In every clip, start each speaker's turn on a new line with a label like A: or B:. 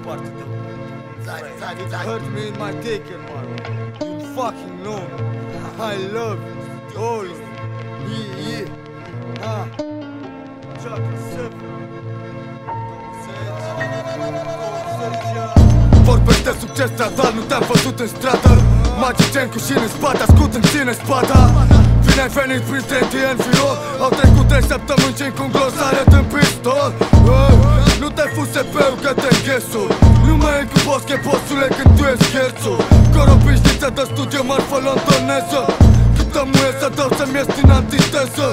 A: parte de hurt me in my dick, man. You fucking know me. I love you, all of you. Yeah. Chakra 7. Vorbești de succes stradal, nu te-am văzut în stradă. Magicieni cu șini în spate, ascult în tine spada. Bine ai venit printre indieni viol. Au trecut 3 săptămâni și cu un glosare din pistol. Nu te fuse peu că te înghesul. Nu mai e cu bosche, bossule, când tu ești scherțul. Corobișniță de studiu, marfă londoneză. Câtă muie să dau să-mi ies din antiteză.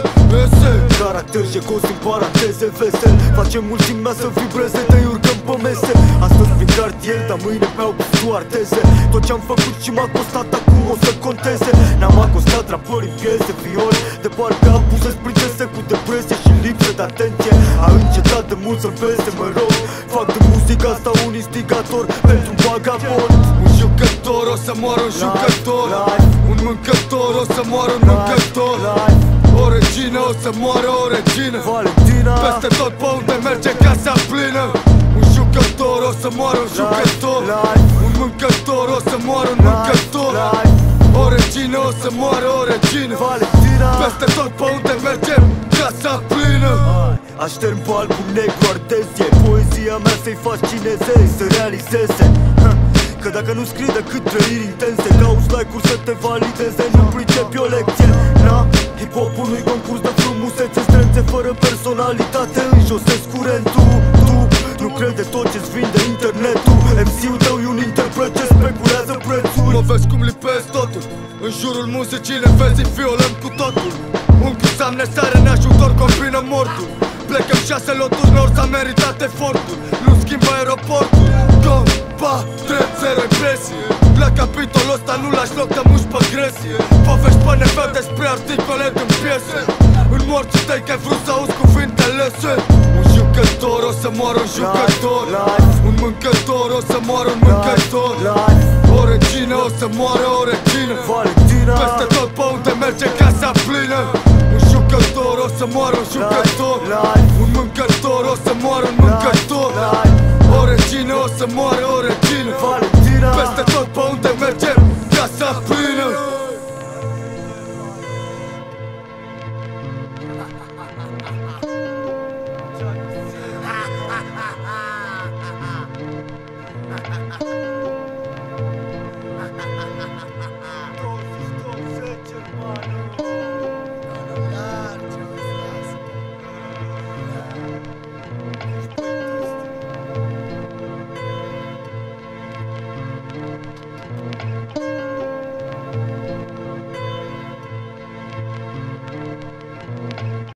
B: Caracter și cos în paranteze vesel. Facem mulțimea să vibreze, te-i urcăm pe mese. Astăzi prin cartier, dar mâine pe au arteze. Tot ce-am făcut și m-a costat, acum o să conteze. N-am acostat rapări în piese, violi. De parcă abuze sprintese cu depresie și lipsă de atenție. A încetat de mult să-l pese, mă rog. Fac de muzica asta un instigator pentru un vagabond.
A: Un jucător o să moară un jucător. Un mâncător o să moară un mâncător. O regină o să moară o regină.
B: Valentina.
A: Peste tot pe unde merge casa plină. Un jucător o să moară un jucător. Un mâncător o să moară un mâncător. O regină o să moară o regină.
B: Valentina.
A: Peste tot pe unde merge casa plină.
B: Aștern pe album negru artezie. Poezia mea să-i fascineze, să realizeze. Că dacă nu scrii decât trăiri intense, cauți like-uri să te valideze, nu pricepi o lecție. Hip-hop-ul nu-i concurs de frumusețe, strânțe fără personalitate, înjosesc curentul. Tu nu crede tot ce-ți vinde internetul. MC-ul tău e un interpret ce speculează prețul.
A: Mă vezi cum lipesc totul. În jurul muzicii le vezi, violăm cu totul. Unchiul Sam ne sare în ajutor, combină mortul. Plecăm 6 loturi nord, s-a meritat efortul. Nu schimbă aeroportul. Go, pa, drept, zero impresie. La capitolul ăsta nu lași loc de muși pe gresie. Povești pe nefeu despre articole